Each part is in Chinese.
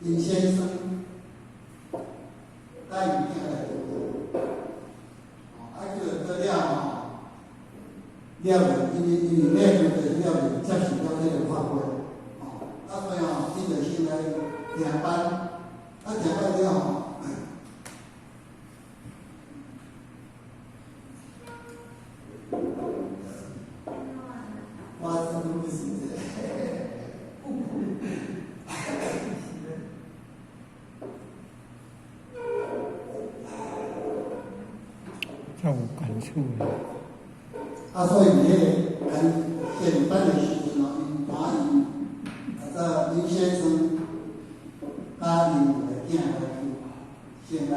林先生带伊囝来读的，叫做了了因为就是了接受了这个法规，所以伊就先来听班，听班了发生什么事？较有感触的。所以迄个现班的时阵因欢喜，林先生甲因的囝来去，先来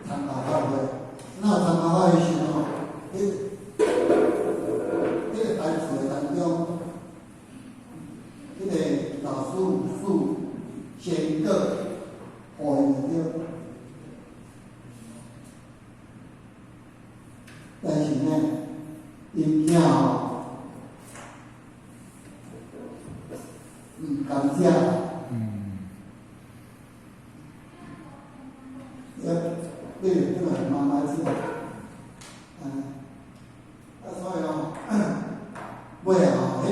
参加法会。那参加法会时迄个班次的当中，迄个老师武术先个互因着。但是呢，因囝唔甘食，对这个妈妈讲，所以尾迄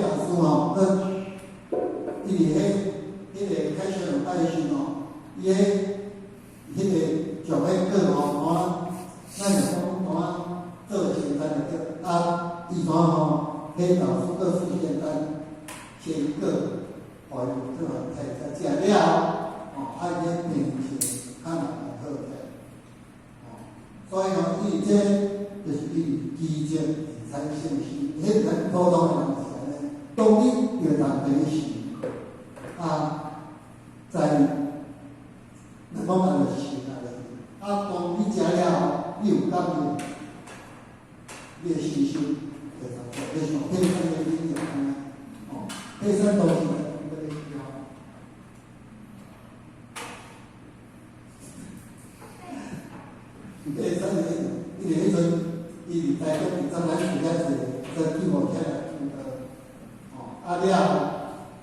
老师伊伫迄个开学有带时伊迄个上迄课咱就讲做简单的课，伊迄老师做最简单，先个互伊做食了，伊个病情较慢好起。所以伊这就是伊基建生产信息，迄个普通的人是安尼，当你要谈平时，在咱讲安就是安尼，当你食了，你有感觉，你的信心就差不多，就是讲配餐的理由安尼，配餐都是在那个配餐的因为迄阵伊伫台北伫展览时间真规模起来，了。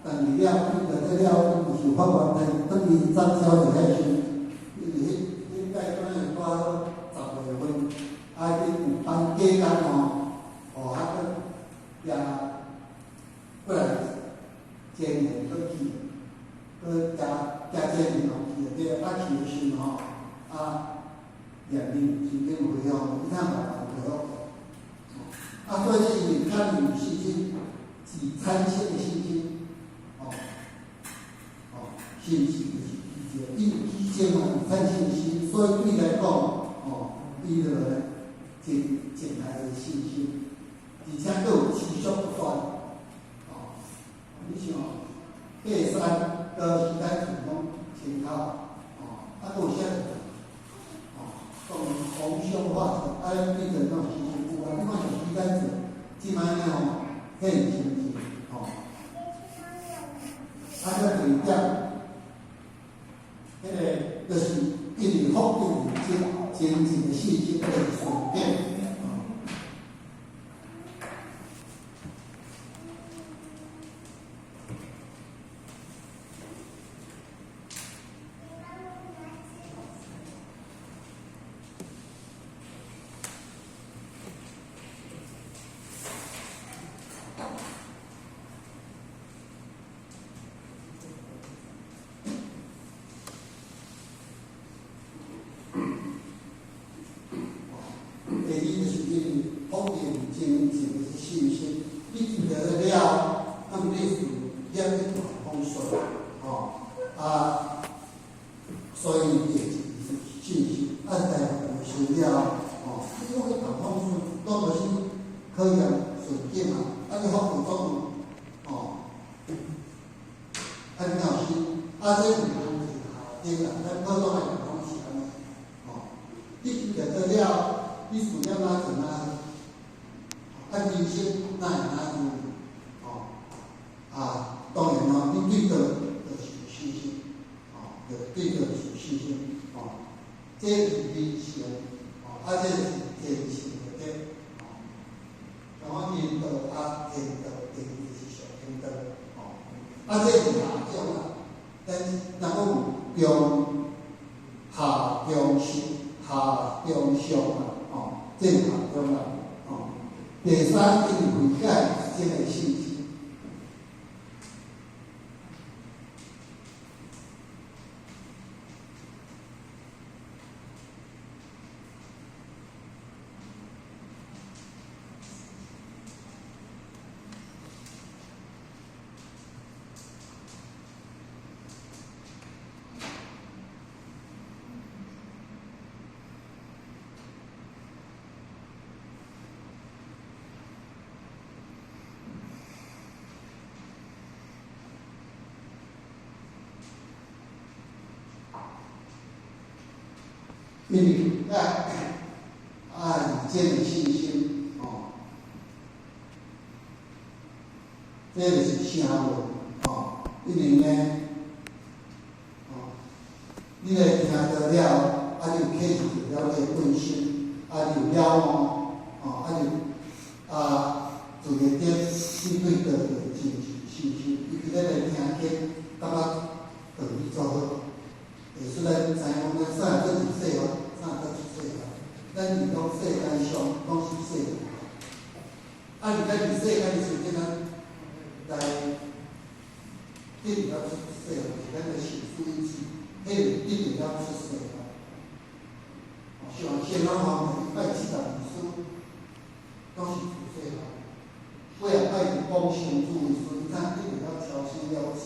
但是了，伊就这了，伊就是法官等于展销就迄时，迄届可能带10月份，伊有班加工也过来前年过去，加前年去这去的时年龄真正有用，伊通慢慢回复。所以这是你看有信心，是参线的信心。信息就是基建有参信息，所以对来讲，伊就真大的信心，而且佫有持续不断。你像爬山，到时间全讲前头，佫有啥？讲红胸化者，对着那种信息有你看像时间者，即摆呢很清楚，佫第二点。迄个就是因为福建真正的信息的转变。第二就是因为福建真正的信息，你记得了，你是也一帆风顺，所以也是信息，在有时了，你讲一帆风顺，当然是可以顺境嘛，你福建总你老师，这是对啦，咱普通的人讲是安尼，你记得了。你事业哪成人生哪会当然你对着就是有信心，就对着是有信心，这是理想，这是天性的对，像我引导天道，定就是上天道，这是哪种啊？咱第三，因为悔改是这个信心。因为爱建立信心哦，这个是啥话哦？因为呢，哦，你来听到了，就启示了你的本心，就了哦，就一点你对道的真正信心，伊在来听经，感觉道理做好。虽然知影咱啥做是细汉，啥做是细汉，咱是讲世间上拢是细汉。咱伫世间的时阵，咱来一定要出细汉，是咱的心思意志，迄一定要出细汉。像先人方面140书，拢是出细汉。为了爱是讲上主的时，咱一定要调心了事。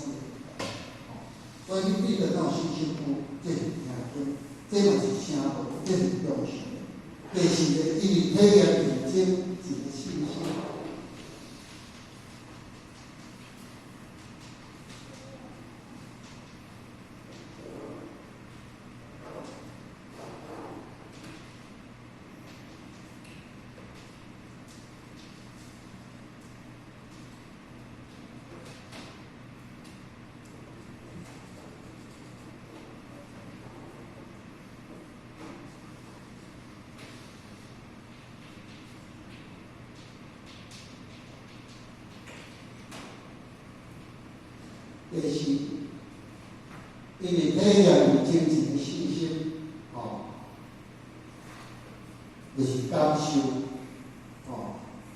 所以你对着那信心有，这是听经，这嘛是声道，这是用心。第四个，因为体验认真，一个信心。第四，因为体验有真正的信心，就是感受，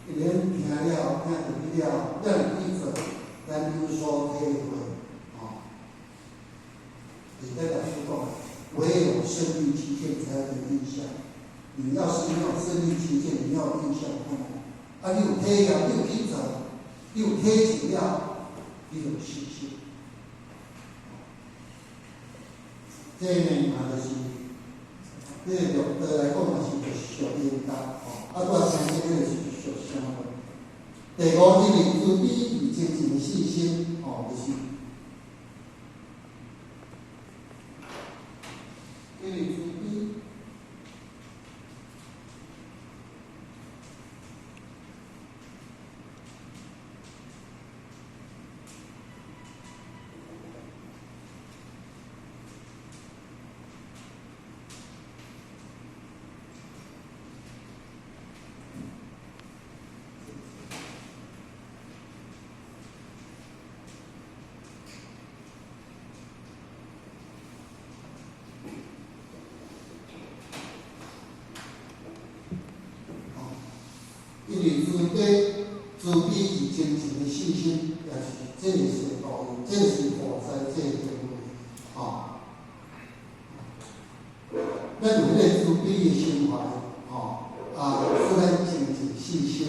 因为咱听了、听入去了，咱有做，咱有所体会，你在老师讲，唯有身临其境才有印象。你要是没有身临其境，你要有印象困难。你有体验，你有去做，你有体验了，你有信心。这呢，就是这个对来讲嘛是属应当我相信这个是属相的。第五，因为自卑与真正的信心，就是因为自卑。因为自卑与真正的信心，也是这个是道理，这个是活在这个社会，咱有迄个自卑的心怀，使咱真正信心，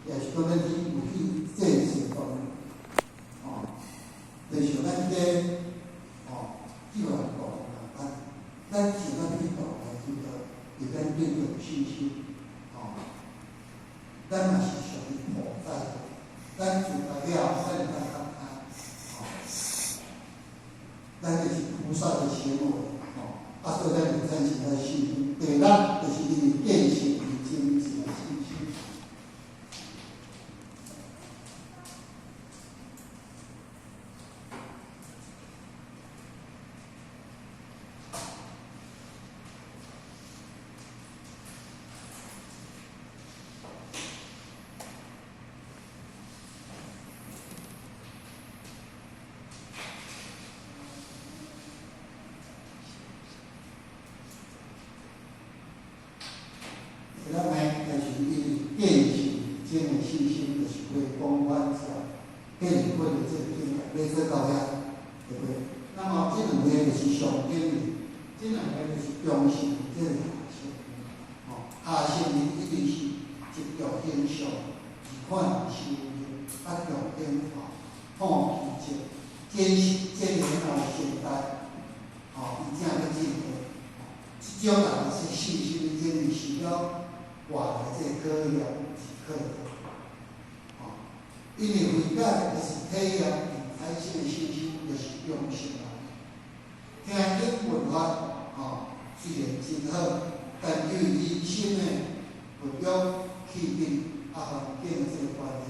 也是讲咱去有去这个情况，就像咱这基本讲，咱想要去道来知道，对咱对有信心，咱嘛是属于活在的，咱自来了，咱就感咱就是菩萨的行为，所以咱就产生了信心。第六，就是因为见性与真正的信心。种的信心，就是会公关者，建立会的这个经验，要做到遐，对不对？那么这两个就是上经理，这两个就是中性，这个下性。下性呢一定是一条经上，一款修炼，啊重点放弃者，坚持这年头的时代，伊正要进步。这种人是信心的经历，是了活的这个考验是可以。因为悔改就是体验产生的信心，就是用心啦。听经文法，虽然真好，但由于人生的培养、气质、环境这个关系，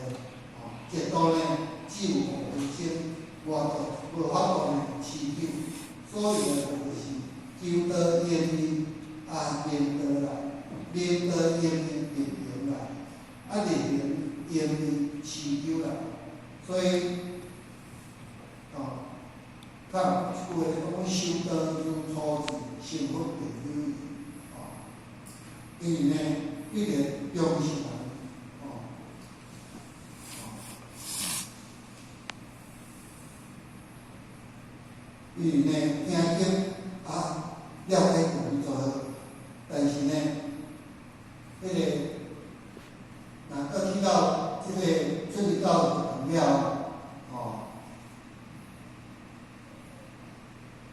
极度呢，只有卫生活动无法度呢持久，所以呢，就是求道严厉，明道来，明道严厉明明来，明明严厉持久来，所以，咱一句话讲，修道如初次，幸福便有余。因为呢，一个中心人，因为呢，听经了解有做好，但是呢，迄个若去到这个出去到了，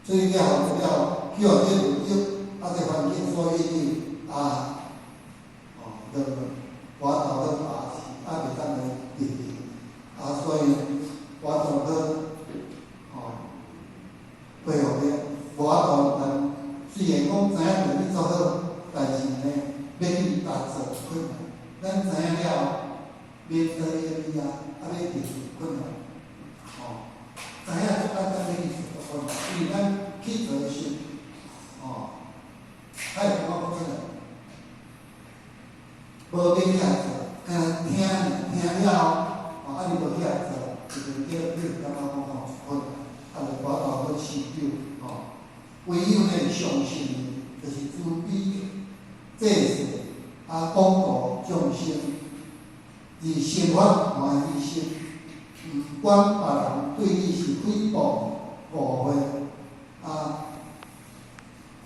出去了，去互这有益，这环境所引领就我头去爬是袂当来入去，所以我头去配合咧，无法度咱虽然讲知影对你做好，但是呢，要去达成困难。咱知影了，面对的你要克服困难，知影足简单要去克服困难，因为咱去做时，还有怎么困难？无要起来做，听了，你无起来做，就是你感觉讲困难，就我头去持久，唯有呢相信，就是慈悲、济世，广度众生，而生活满于心，毋管别人对你是诽谤、误会、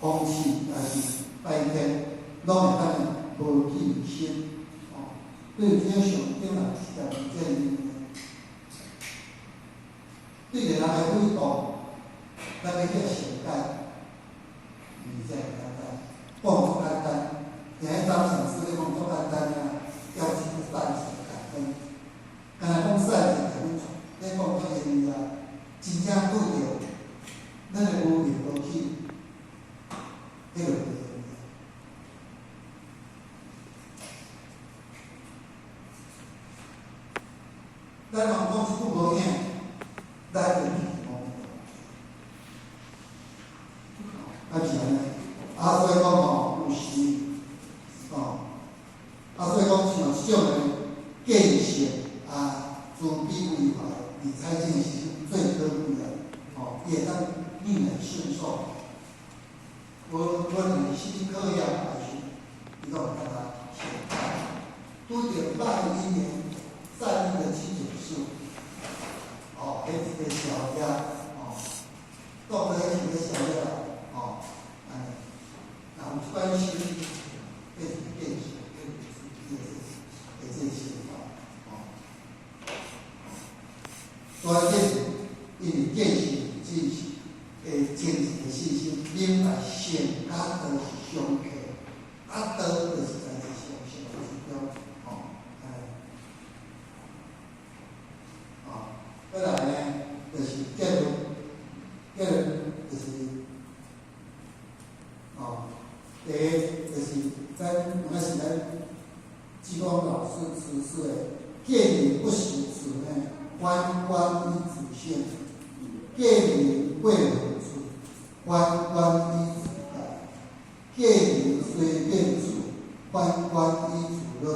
讽刺还是拜天，拢会当无起于心。对这上顶人是在建议，对个人的诽谤，咱要去承担，唔是简单，讲足简单，现在当上司咧讲足简单啊，要是善事感恩，敢若讲善事感恩，你讲到因为真正对着，咱的无名落去，迄个。咱人讲一句无影，咱就是安尼。所以讲有时，所以讲像这种的见识慈悲为怀，理财这是最可贵的，也当逆来顺受。我你是考验还是一个给他写，拄着歹因缘，善意的去解释，迄一个小家，到了一个小家，然后关系变成这些所以因为见识自己的坚持的信心，明白善都是相克，道就是在这相信的指标，再来呢，就是结论就是，第一就是咱是咱济公老师指示的，见你不识时呢，观观依自性；见你未何处，观观依自在；见你虽变处，观观依自乐；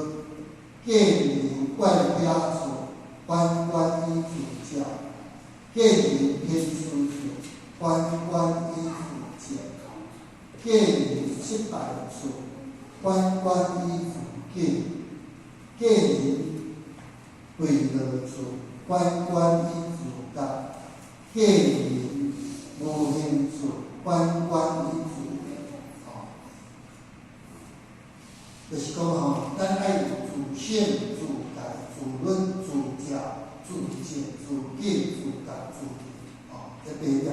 见你怪家处，观观依自教；见你偏私处，观观依自教；见你失败处，观观依自见；见你为了处关关于主的建言无形处关关于主哦，就是讲吼，咱爱有自省、自戒、自论、自教、自证、自见、自觉、自提哦，这八点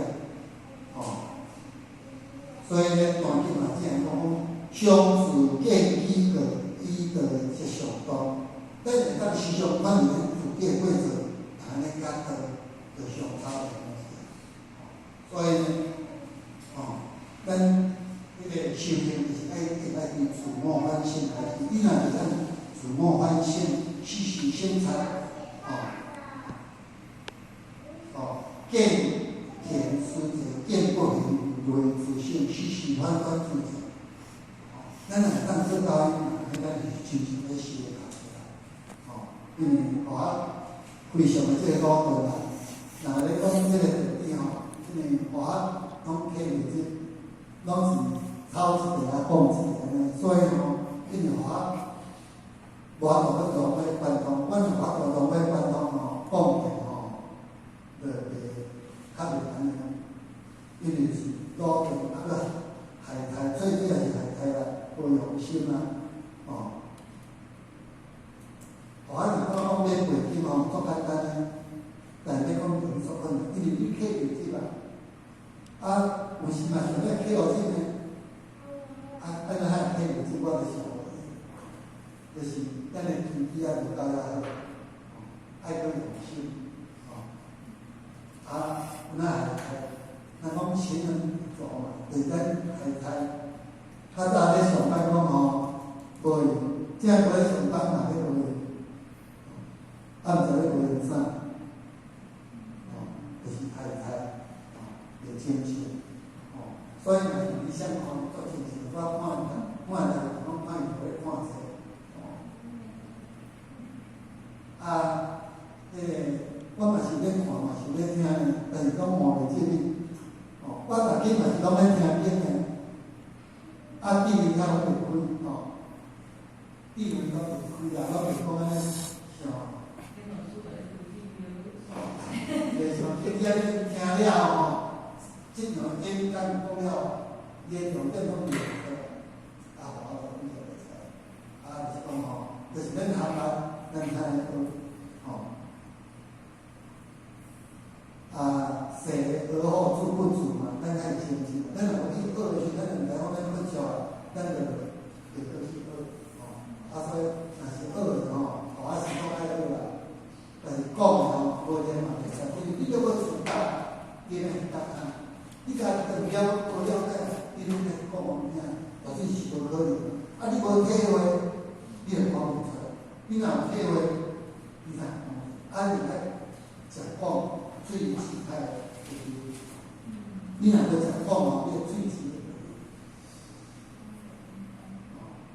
哦。所以咧，段经嘛，只样讲相自见依个依个即上当，咱会当时常看见自见过程，安尼觉得就上差的东西。所以呢，哦，咱迄个修行就是爱去自我反省，开始你若会当自我反省，时时省察，见贤思齐，见不贤为自省，时时反反自省。咱若会当做到，咱就是真正咧修的学啦。因为学非常的这个高度啦，若咧讲这个道理吼，这个学拢偏袂即，拢是抄一个啊，讲一个安尼，所以吼，因为学无法度去融会贯通，阮有法度融会贯通吼，讲起吼，就袂较袂安尼，因为是多种啊个海苔，最主要是海苔啦，无用心啊，學如果講要背經吼，足簡單咧，但係要講用足困難，因為你記袂住啊，有時嘛想要記落去呢，咱還記袂住，我就是就是咱的記憶啊，無夠啊，愛去用心，有哪海苔，咱講前人做嘛，對咱海苔，較早咧上班講吼，無用，正過咧上班嘛，迄無用。按照咧为啥？就是海苔，有亲切，所以呢，你想看做亲切，我看人拢看伊会看者，迄个我嘛是咧看，嘛是咧听呢，但是讲换袂入哩，我逐日嘛是拢咧听经呢，智慧才拢袂开，智慧拢袂开啊，拢袂讲安尼像。即个听了吼，即样简单讲了，连重点拢袂出来，我都袂出来。就是讲吼，就是咱学咱才能够生而后自不足嘛，咱才会清净。咱若有去学的时，咱就毋知讲咱要教啊，咱就会去学所以若是学的吼，是讲爱学啦，但是讲的吼，无天嘛袂使，因为你要要自觉，你要答案，你家己就无了解，你拢在讲啥物，绝对是无可能。你无体会，你就讲袂出来。你若有体会，你看，你来食饭，水是开，你若要食饭吼，你水是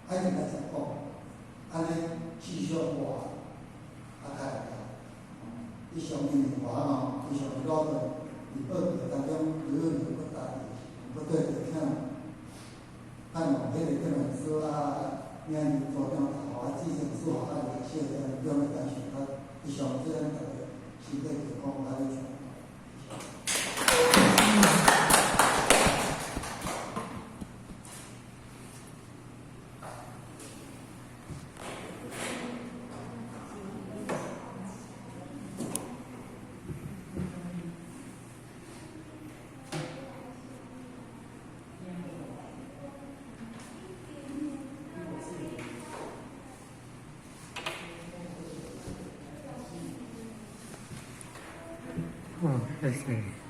你来食饭，安尼气象化，开。伊上面的话吼，伊上面老多，伫学堂当中有不大的，不对的看，迄个跟老师领导组长基层数学现在用的单词，伊上这样的是在提供哪里？谢谢。